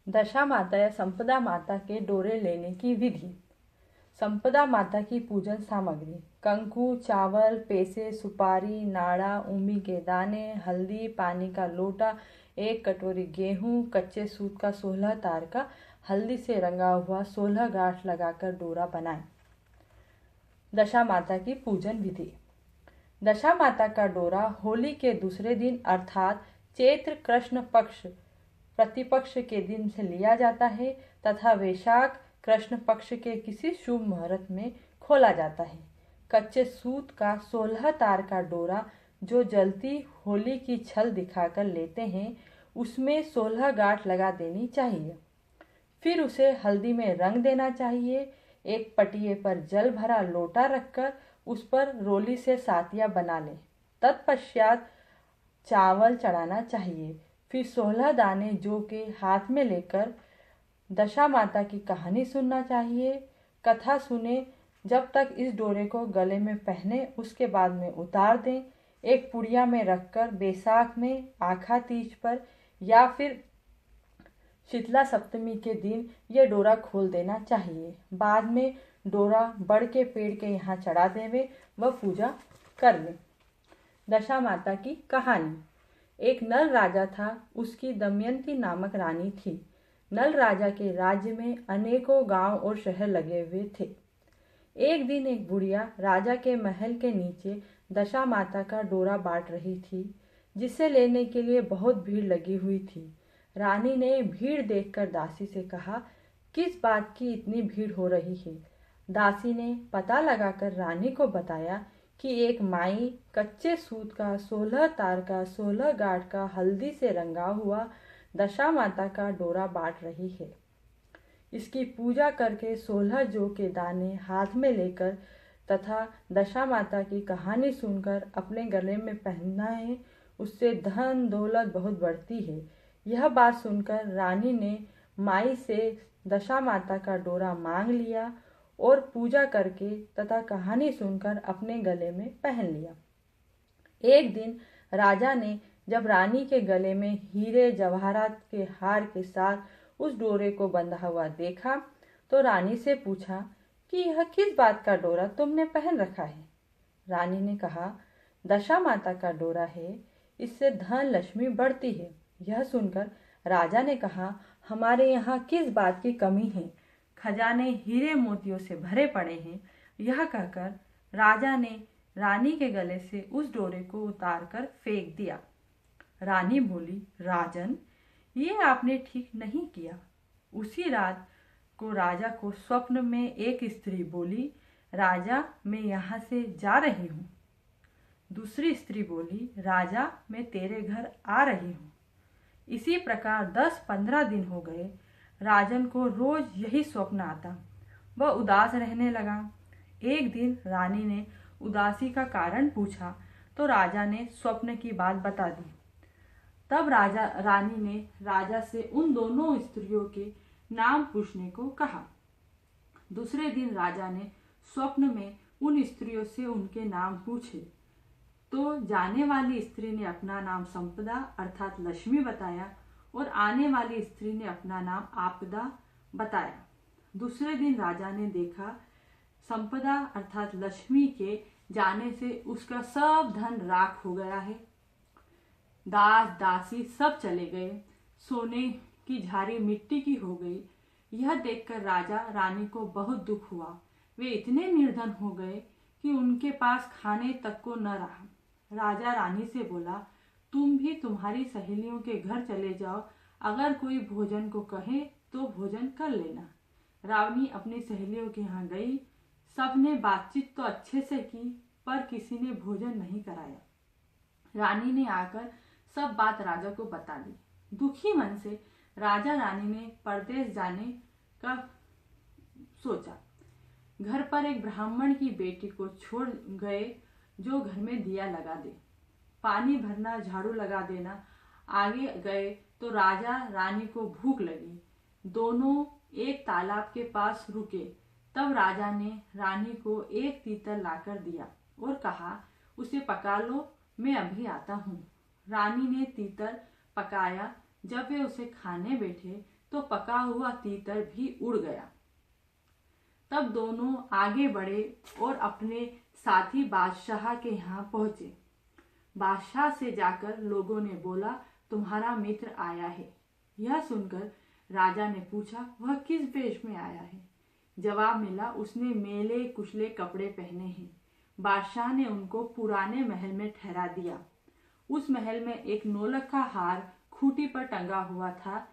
दशा माता या संपदा माता के डोरे लेने की विधि। संपदा माता की पूजन सामग्री: कंकु, चावल, पैसे, सुपारी, नाड़ा, उमी के दाने, हल्दी, पानी का लोटा, 1 कटोरी गेहूं, कच्चे सूत का 16 तार का हल्दी से रंगा हुआ 16 गांठ लगाकर डोरा बनाएं। दशा माता की पूजन विधि। दशा माता का डोरा होली के दूसरे दिन अर्थात चैत्र कृष्ण पक्ष प्रतिपक्ष के दिन से लिया जाता है तथा वैशाख कृष्ण पक्ष के किसी शुभ मुहूर्त में खोला जाता है। कच्चे सूत का 16 तार का डोरा जो जलती होली की छल दिखाकर लेते हैं, उसमें 16 गांठ लगा देनी चाहिए। फिर उसे हल्दी में रंग देना चाहिए। एक पटिये पर जल भरा लोटा रखकर उस पर रोली से सातिया बना लें। तत्पश्चात चावल चढ़ाना चाहिए। फिर 16 दाने जौ के हाथ में लेकर दशा माता की कहानी सुनना चाहिए। कथा सुने जब तक इस डोरे को गले में पहने, उसके बाद में उतार दें। एक पुड़िया में रखकर बैसाख में आखा तीज पर या फिर शीतला सप्तमी के दिन यह डोरा खोल देना चाहिए। बाद में डोरा बड़ के पेड़ के यहाँ चढ़ा देवे व पूजा कर ले। दशा माता की कहानी। एक नल राजा था, उसकी दमयंती नामक रानी थी। नल राजा के राज्य में अनेकों गांव और शहर लगे हुए थे। एक दिन एक बुढ़िया राजा के महल के नीचे दशा माता का डोरा बांट रही थी, जिसे लेने के लिए बहुत भीड़ लगी हुई थी। रानी ने भीड़ देखकर दासी से कहा, किस बात की इतनी भीड़ हो रही है? दासी ने पता लगाकर रानी को बताया कि एक माई कच्चे सूत का 16 तार का 16 गांठ का हल्दी से रंगा हुआ दशा माता का डोरा बांट रही है। इसकी पूजा करके 16 जौ के दाने हाथ में लेकर तथा दशा माता की कहानी सुनकर अपने गले में पहनना है, उससे धन दौलत बहुत बढ़ती है। यह बात सुनकर रानी ने माई से दशा माता का डोरा मांग लिया और पूजा करके तथा कहानी सुनकर अपने गले में पहन लिया। एक दिन राजा ने जब रानी के गले में हीरे जवाहरात के हार के साथ उस डोरे को बंधा हुआ देखा तो रानी से पूछा कि यह किस बात का डोरा तुमने पहन रखा है? रानी ने कहा, दशा माता का डोरा है, इससे धन लक्ष्मी बढ़ती है। यह सुनकर राजा ने कहा, हमारे यहाँ किस बात की कमी है? खजाने हीरे मोतियों से भरे पड़े हैं। यह कहकर राजा ने रानी के गले से उस डोरे को उतारकर फेंक दिया। रानी बोली, राजन, ये आपने ठीक नहीं किया। उसी रात को राजा को स्वप्न में एक स्त्री बोली, राजा, मैं यहाँ से जा रही हूँ। दूसरी स्त्री बोली, राजा, मैं तेरे घर आ रही हूँ। इसी प्रकार 10-15 दिन हो गए। राजन को रोज यही स्वप्न आता। वह उदास रहने लगा। एक दिन रानी ने उदासी का कारण पूछा तो राजा ने स्वप्न की बात बता दी। तब रानी ने राजा से उन दोनों स्त्रियों के नाम पूछने को कहा। दूसरे दिन राजा ने स्वप्न में उन स्त्रियों से उनके नाम पूछे तो जाने वाली स्त्री ने अपना नाम संपदा अर्थात लक्ष्मी बताया और आने वाली स्त्री ने अपना नाम आपदा बताया। दूसरे दिन राजा ने देखा संपदा अर्थात लक्ष्मी के जाने से उसका सब धन राख हो गया है। दास दासी सब चले गए। सोने की झाड़ी मिट्टी की हो गई। यह देखकर राजा रानी को बहुत दुख हुआ। वे इतने निर्धन हो गए कि उनके पास खाने तक को न रहा। राजा रानी से बोला, तुम भी तुम्हारी सहेलियों के घर चले जाओ, अगर कोई भोजन को कहे तो भोजन कर लेना। रानी अपनी सहेलियों के यहाँ गई। सबने बातचीत तो अच्छे से की पर किसी ने भोजन नहीं कराया। रानी ने आकर सब बात राजा को बता दी। दुखी मन से राजा रानी ने परदेश जाने का सोचा। घर पर एक ब्राह्मण की बेटी को छोड़ गए जो घर में दिया लगा दे, पानी भरना, झाड़ू लगा देना। आगे गए तो राजा रानी को भूख लगी। दोनों एक तालाब के पास रुके। तब राजा ने रानी को एक तीतर लाकर दिया और कहा, उसे पका लो, मैं अभी आता हूँ। रानी ने तीतर पकाया। जब वे उसे खाने बैठे तो पका हुआ तीतर भी उड़ गया। तब दोनों आगे बढ़े और अपने साथी बादशाह के यहाँ पहुंचे। बादशाह से जाकर लोगों ने बोला, तुम्हारा मित्र आया है। यह सुनकर राजा ने पूछा, वह किस वेश में आया है? जवाब मिला, उसने मेले कुचले कपड़े पहने हैं। बादशाह ने उनको पुराने महल में ठहरा दिया। उस महल में एक नौलख का हार खूंटी पर टंगा हुआ था।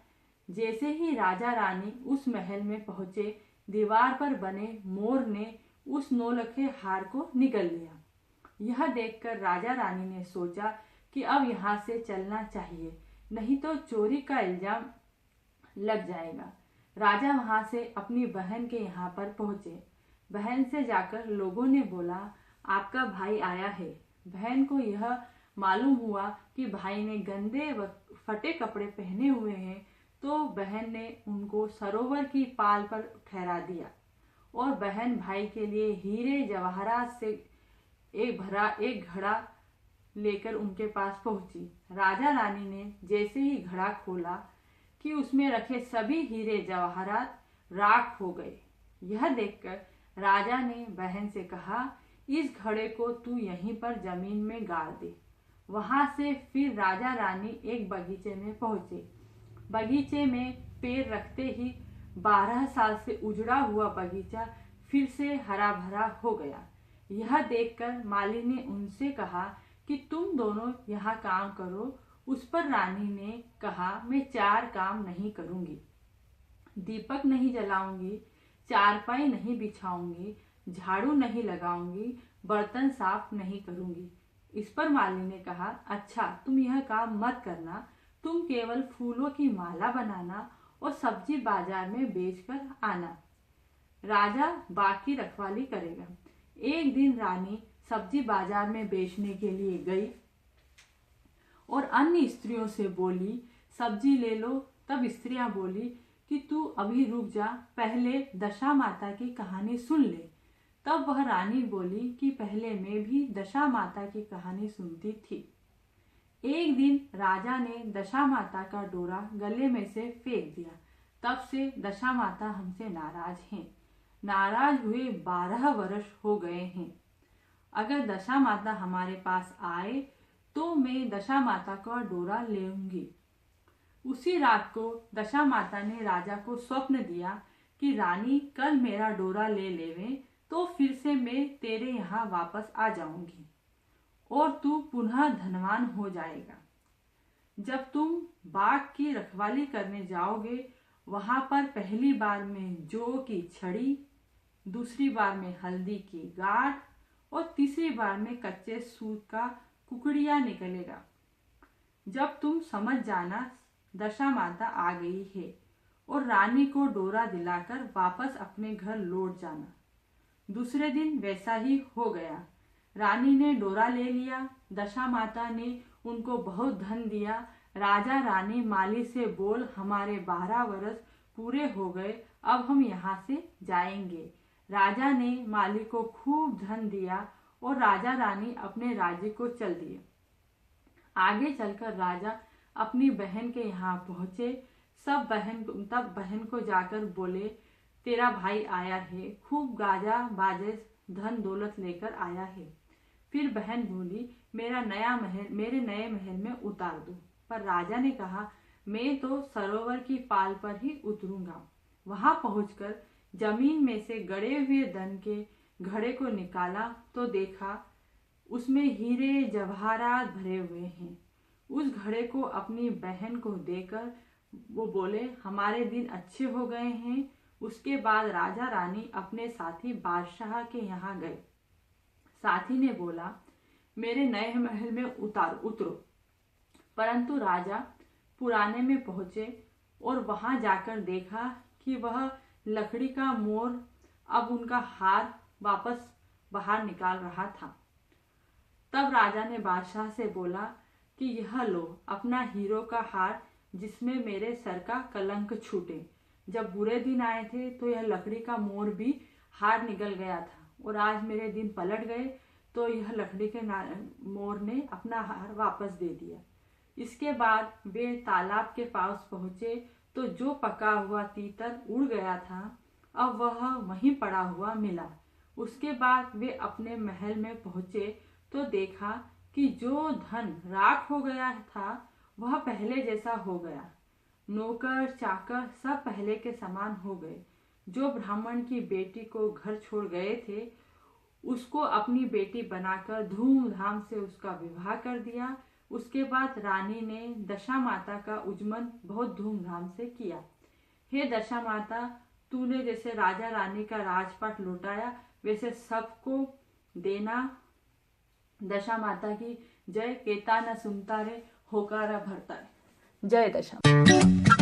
जैसे ही राजा रानी उस महल में पहुंचे, दीवार पर बने मोर ने उस नौलखे हार को निगल लिया। यह देखकर राजा रानी ने सोचा कि अब यहाँ से चलना चाहिए, नहीं तो चोरी का इल्जाम लग जाएगा। राजा वहां से अपनी बहन के यहाँ पर पहुंचे। बहन से जाकर लोगों ने बोला, आपका भाई आया है। बहन को यह मालूम हुआ कि भाई ने गंदे व फटे कपड़े पहने हुए हैं, तो बहन ने उनको सरोवर की पाल पर ठहरा दिया और बहन भाई के लिए हीरे जवाहरात से एक घड़ा लेकर उनके पास पहुंची। राजा रानी ने जैसे ही घड़ा खोला कि उसमें रखे सभी हीरे जवाहरात राख हो गए। यह देखकर राजा ने बहन से कहा, इस घड़े को तू यहीं पर जमीन में गाड़ दे। वहां से फिर राजा रानी एक बगीचे में पहुंचे। बगीचे में पैर रखते ही 12 साल से उजड़ा हुआ बगीचा फिर से हरा भरा हो गया। यह देखकर माली ने उनसे कहा कि तुम दोनों यहाँ काम करो। उस पर रानी ने कहा, मैं 4 काम नहीं करूंगी, दीपक नहीं जलाऊंगी, चारपाई नहीं बिछाऊंगी, झाड़ू नहीं लगाऊंगी, बर्तन साफ नहीं करूंगी। इस पर माली ने कहा, अच्छा तुम यह काम मत करना, तुम केवल फूलों की माला बनाना और सब्जी बाजार में बेचकर आना, राजा बाकी रखवाली करेगा। एक दिन रानी सब्जी बाजार में बेचने के लिए गई और अन्य स्त्रियों से बोली, सब्जी ले लो। तब स्त्रियां बोली कि तू अभी रुक जा, पहले दशा माता की कहानी सुन ले। तब वह रानी बोली कि पहले मैं भी दशा माता की कहानी सुनती थी। एक दिन राजा ने दशा माता का डोरा गले में से फेंक दिया। तब से दशा माता हमसे नाराज हैं। नाराज हुए 12 वर्ष हो गए हैं। अगर दशा माता हमारे पास आए तो मैं दशा माता का डोरा लेऊंगी। उसी रात को दशा माता ने राजा को स्वप्न दिया कि रानी कल मेरा डोरा ले लेवे तो फिर से मैं तेरे यहाँ वापस आ जाऊंगी और तू पुनः धनवान हो जाएगा। जब तुम बाग की रखवाली करने जाओगे, वहां पर पहली बार में जौ की छड़ी, दूसरी बार में हल्दी की गांठ और तीसरी बार में कच्चे सूत का कुकड़िया निकलेगा। जब तुम समझ जाना दशा माता आ गई है और रानी को डोरा दिलाकर वापस अपने घर लौट जाना। दूसरे दिन वैसा ही हो गया। रानी ने डोरा ले लिया। दशा माता ने उनको बहुत धन दिया। राजा रानी माली से बोल, हमारे 12 वर्ष पूरे हो गए, अब हम यहाँ से जाएंगे। राजा ने माली को खूब धन दिया और राजा रानी अपने राज्य को चल दिए। आगे चलकर राजा अपनी बहन के यहाँ पहुंचे। तब बहन को जाकर बोले, तेरा भाई आया है, खूब गाजा बाजे धन दौलत लेकर आया है। फिर बहन बोली, मेरे नए महल में उतार दो। पर राजा ने कहा, मैं तो सरोवर की पाल पर ही उतरूंगा। वहां पहुंचकर जमीन में से गड़े हुए धन के घड़े को निकाला तो देखा उसमें हीरे जवाहरात भरे हुए हैं। उस घड़े को अपनी बहन को देकर वो बोले, हमारे दिन अच्छे हो गए हैं। उसके बाद राजा रानी अपने साथी बादशाह के यहाँ गए। साथी ने बोला, मेरे नए महल में उतरो। परंतु राजा पुराने में पहुंचे और वहां जाकर देखा कि वह लकड़ी का मोर अब उनका हार वापस बाहर निकाल रहा था। तब राजा ने बादशाह से बोला कि यह लो अपना हीरो का हार, जिसमें मेरे सर का कलंक छूटे। जब बुरे दिन आए थे तो यह लकड़ी का मोर भी हार निकल गया था और आज मेरे दिन पलट गए तो यह लकड़ी के मोर ने अपना हार वापस दे दिया। इसके बाद वे तालाब के पास पहुंचे तो जो पका हुआ तीतर उड़ गया था अब वह वहीं पड़ा हुआ मिला। उसके बाद वे अपने महल में पहुंचे तो देखा कि जो धन राख हो गया था वह पहले जैसा हो गया। नौकर चाकर सब पहले के समान हो गए। जो ब्राह्मण की बेटी को घर छोड़ गए थे उसको अपनी बेटी बनाकर धूमधाम से उसका विवाह कर दिया। उसके बाद रानी ने दशा माता का उज्जमन बहुत धूमधाम से किया। हे दशा माता, तूने जैसे राजा रानी का राजपाट लौटाया वैसे सबको देना। दशा माता की जय। केता न सुनता रे, होकारा भरता है। जय दशा।